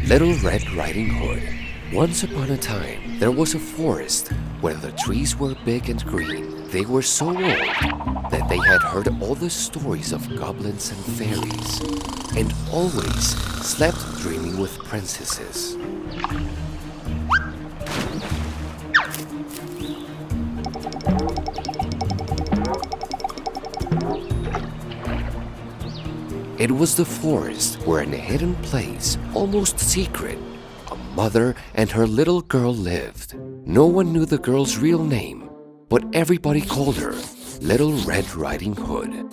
Little Red Riding Hood. Once upon a time, there was a forest where the trees were big and green. They were so old that they had heard all the stories of goblins and fairies, and always slept dreaming with princesses. It was the forest where, in a hidden place, almost secret, a mother and her little girl lived. No one knew the girl's real name, but everybody called her Little Red Riding Hood.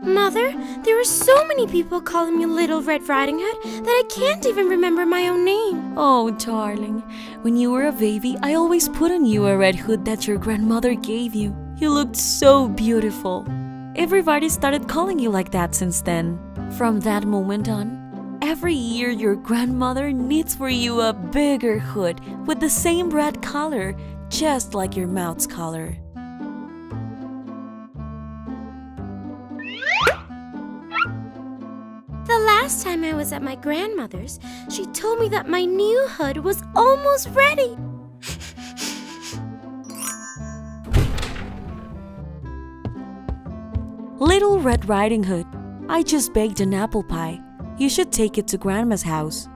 Mother, there are so many people calling me Little Red Riding Hood that I can't even remember my own name. Oh, darling, when you were a baby, I always put on you a red hood that your grandmother gave you. You looked so beautiful. Everybody started calling you like that since then. From that moment on, every year your grandmother knits for you a bigger hood with the same red color, just like your mouth's color. The last time I was at my grandmother's, she told me that my new hood was almost ready. Little Red Riding Hood, I just baked an apple pie. You should take it to Grandma's house.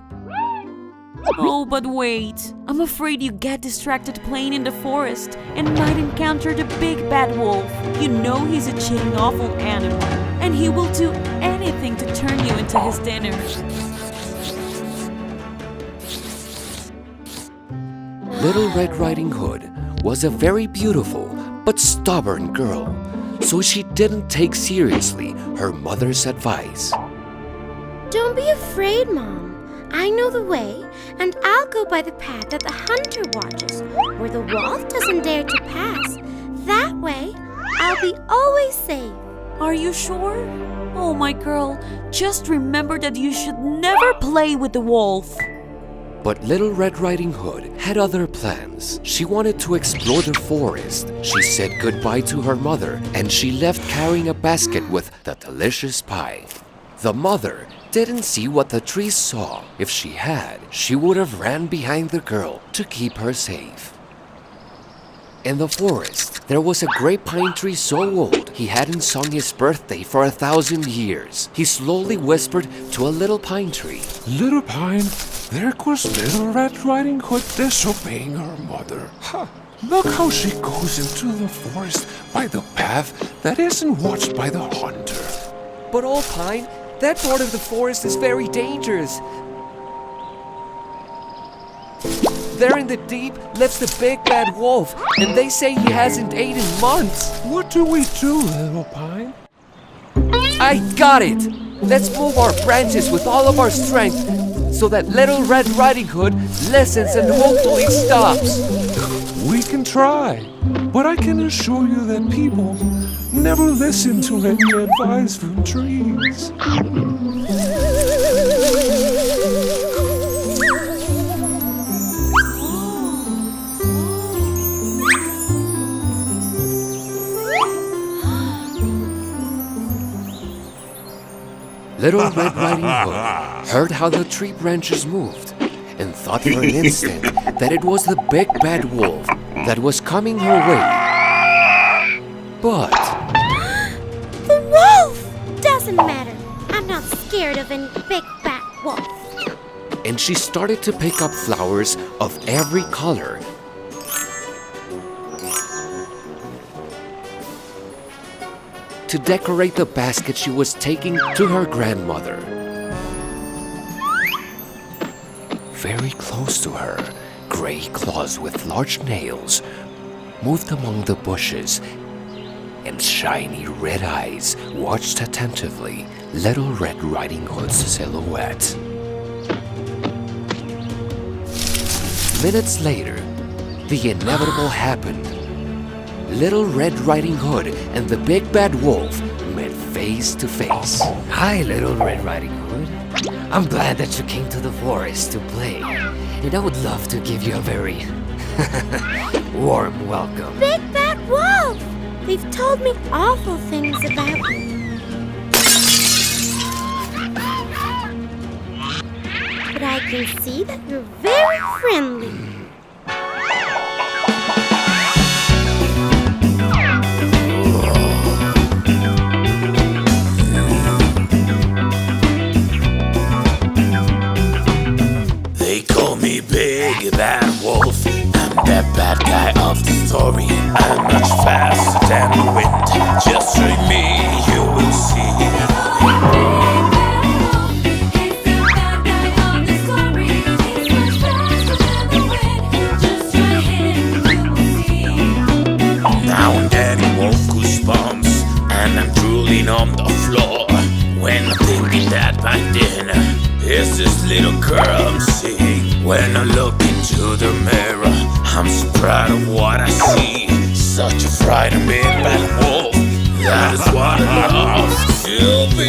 Oh, but wait. I'm afraid you get distracted playing in the forest and might encounter the big bad wolf. You know he's a cheating, awful animal, and he will do anything to turn you into his dinner. Little Red Riding Hood was a very beautiful but stubborn girl, so she didn't take seriously her mother's advice. Don't be afraid, Mom. I know the way, and I'll go by the path that the hunter watches, where the wolf doesn't dare to pass. That way, I'll be always safe. Are you sure? Oh, my girl, just remember that you should never play with the wolf. But Little Red Riding Hood had other plans. She wanted to explore the forest. She said goodbye to her mother, and she left carrying a basket with the delicious pie. The mother didn't see what the trees saw. If she had, she would have ran behind the girl to keep her safe. In the forest, there was a great pine tree so old he hadn't sung his birthday for 1,000 years. He slowly whispered to a little pine tree. Little Pine, there goes Little Red Riding Hood disobeying her mother. Ha! Look how she goes into the forest by the path that isn't watched by the hunter. But old Pine, that part of the forest is very dangerous. There in the deep lives the big bad wolf, and they say he hasn't ate in months. What do we do, Little Pine? I got it! Let's move our branches with all of our strength so that Little Red Riding Hood listens and hopefully stops. We can try, but I can assure you that people never listen to any advice from trees. Little Red Riding Hood heard how the tree branches moved and thought for an instant that it was the big bad wolf that was coming her way. But The wolf! Doesn't matter. I'm not scared of any big bad wolf. and she started to pick up flowers of every color. To decorate the basket she was taking to her grandmother. Very close to her, gray claws with large nails moved among the bushes, and shiny red eyes watched attentively Little Red Riding Hood's silhouette. Minutes later, the inevitable happened. Little Red Riding Hood and the big bad wolf met face to face. Hi, Little Red Riding Hood. I'm glad that you came to the forest to play, and I would love to give you a very warm welcome. Big bad wolf! They've told me awful things about you. But I can see that you're very friendly. They call me Big Bad Wolf. I'm that bad guy of the story. I'm much faster than the wind. Just try me, you will see. Now I'm getting wolf goosebumps, and I'm drooling on the floor. When I'm thinking that back then is this little girl I'm seeing. When I look into the mirror, I'm so proud of what I see. Such a frightened big bad wolf. That is what I love to be.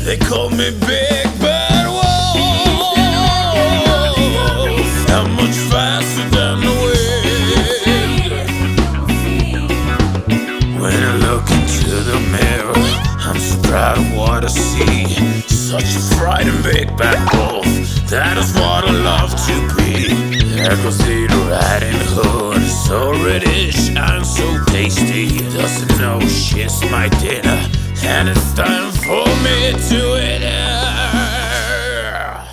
They call me Big Bad Wolf. I'm much faster than the wind. When I look into the mirror, I'm so proud of what I see. Such a frightened Big Bad Wolf. That is what I love to be. There goes Little Riding Hood, so British and so tasty. Doesn't know she's my dinner, and it's time for me to eat her.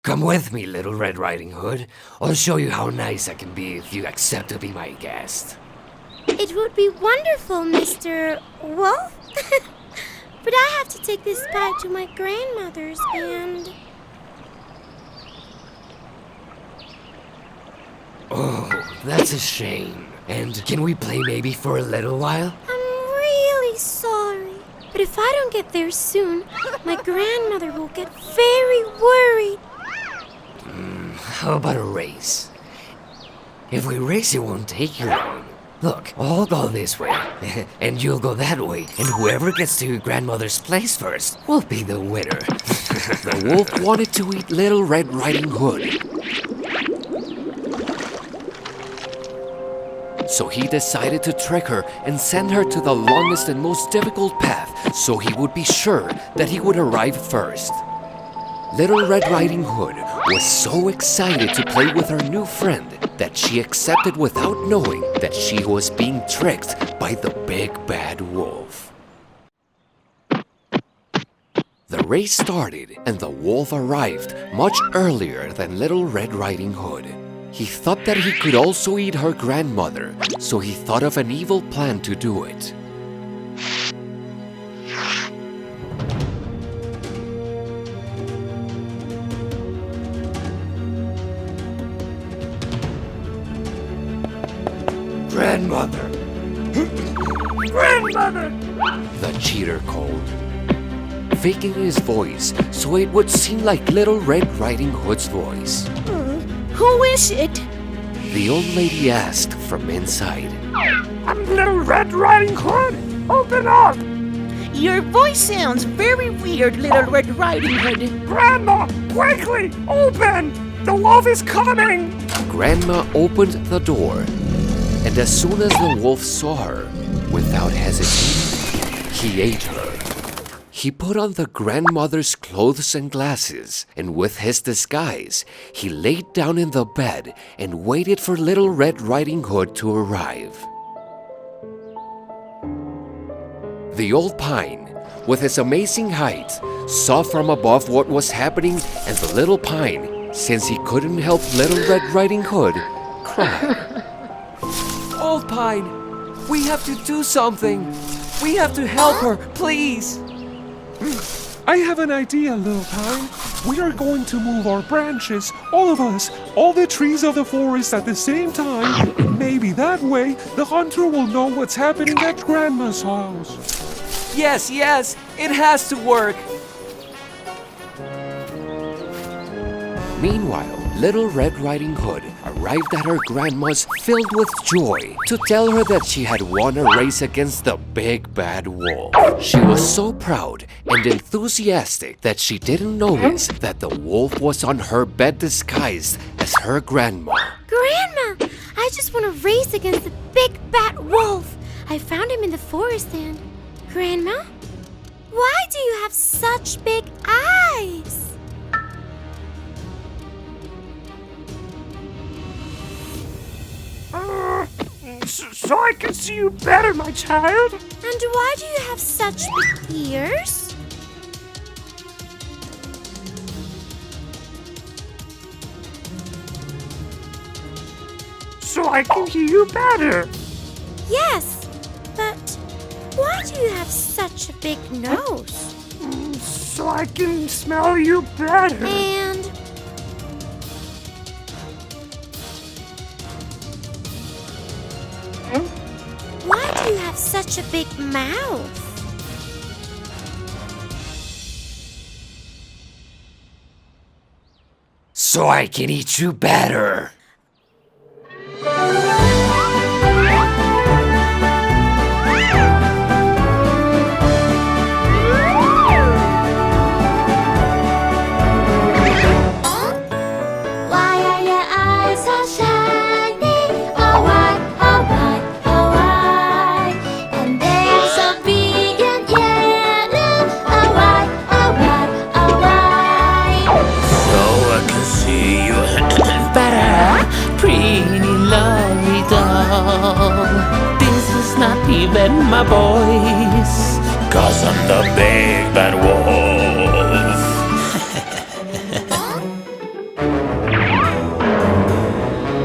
Come with me, Little Red Riding Hood. I'll show you how nice I can be if you accept to be my guest. It would be wonderful, Mr. Wolf. But I have to take this pie to my grandmother's and... Oh, that's a shame. And can we play maybe for a little while? I'm really sorry. But if I don't get there soon, my grandmother will get very worried. How about a race? If we race, it won't take you long. Look, I'll go this way, and you'll go that way, and whoever gets to your grandmother's place first will be the winner. The wolf wanted to eat Little Red Riding Hood. So he decided to trick her and send her to the longest and most difficult path so he would be sure that he would arrive first. Little Red Riding Hood was so excited to play with her new friend that she accepted without knowing that she was being tricked by the Big Bad Wolf. The race started and the wolf arrived much earlier than Little Red Riding Hood. He thought that he could also eat her grandmother, so he thought of an evil plan to do it. Grandmother! Grandmother! The cheater called, faking his voice so it would seem like Little Red Riding Hood's voice. Who is it? The old lady asked from inside. I'm Little Red Riding Hood! Open up! Your voice sounds very weird, Little Red Riding Hood. Grandma, quickly! Open! The wolf is coming! Grandma opened the door, and as soon as the wolf saw her, without hesitating, he ate her. He put on the grandmother's clothes and glasses, and with his disguise, he laid down in the bed and waited for Little Red Riding Hood to arrive. The old pine, with his amazing height, saw from above what was happening, and the little pine, since he couldn't help Little Red Riding Hood, cried. Old Pine, we have to do something. We have to help her, please. I have an idea, Little Pine. We are going to move our branches, all of us, all the trees of the forest at the same time. And maybe that way the hunter will know what's happening at Grandma's house. Yes, yes, it has to work. Meanwhile, Little Red Riding Hood arrived at her grandma's filled with joy to tell her that she had won a race against the big bad wolf. She was so proud and enthusiastic that she didn't notice that the wolf was on her bed disguised as her grandma. Grandma, I just won a race against the big bad wolf. I found him in the forest and... Grandma, why do you have such big eyes? So I can see you better, my child. And why do you have such big ears? So I can hear you better. Yes, but why do you have such a big nose? So I can smell you better. And why do you have such a big mouth? So I can eat you better. Why are your eyes so shiny? Oh why, oh why, oh why? And they're so big and yellow. Oh why, oh why, oh why? So I can see you better, pretty lovely doll. This is not even my voice, 'cause I'm the big bad wolf.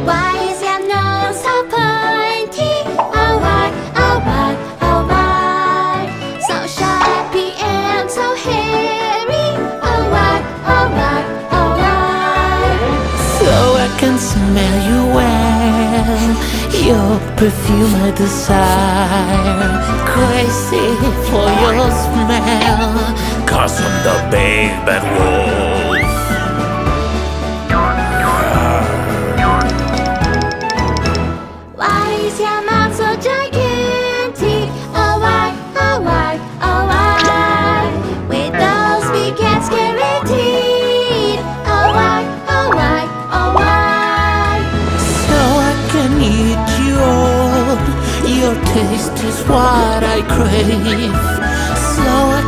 Why is your nose so pointy? Oh why, oh why, oh why? So sharpy and so hairy. Oh why, oh why, oh why? So I can smell you well, your perfume I desire. Crazy for your smell, 'cause I'm the big bad wolf. Why is your mouth so gigantic? Oh why, oh why, oh why? With those big and scary teeth. Oh why, oh why, oh why? So I can eat you all, your taste is what I crave. So I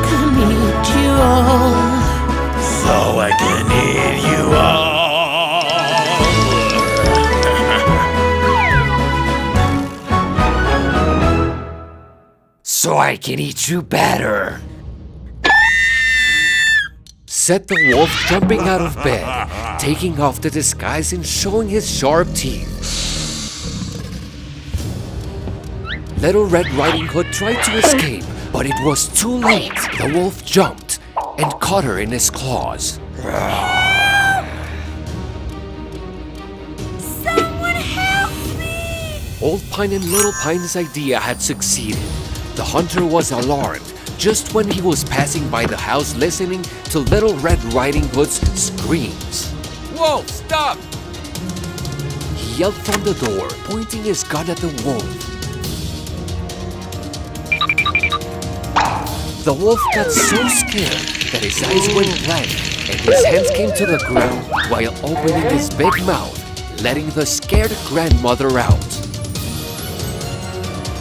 can eat you all, so I can eat you all. So I can eat you better. Said the wolf, jumping out of bed, taking off the disguise and showing his sharp teeth. Little Red Riding Hood tried to escape, but it was too late. The wolf jumped and caught her in his claws. Someone help me! Old Pine and Little Pine's idea had succeeded. The hunter was alarmed just when he was passing by the house listening to Little Red Riding Hood's screams. Whoa, stop! He yelled from the door, pointing his gun at the wolf. The wolf got so scared that his eyes went blank and his hands came to the ground while opening his big mouth, letting the scared grandmother out.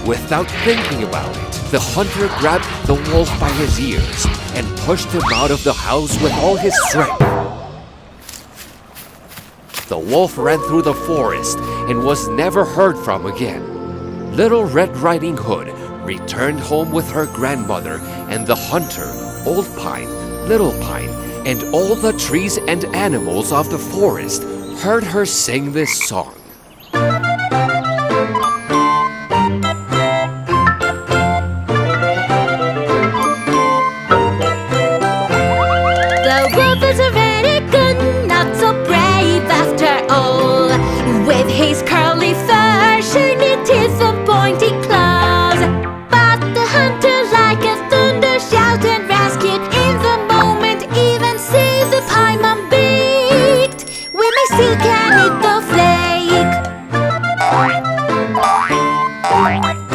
Without thinking about it, the hunter grabbed the wolf by his ears and pushed him out of the house with all his strength. The wolf ran through the forest and was never heard from again. Little Red Riding Hood returned home with her grandmother, and the hunter, Old Pine, Little Pine, and all the trees and animals of the forest heard her sing this song. The wolf is ready. Bye.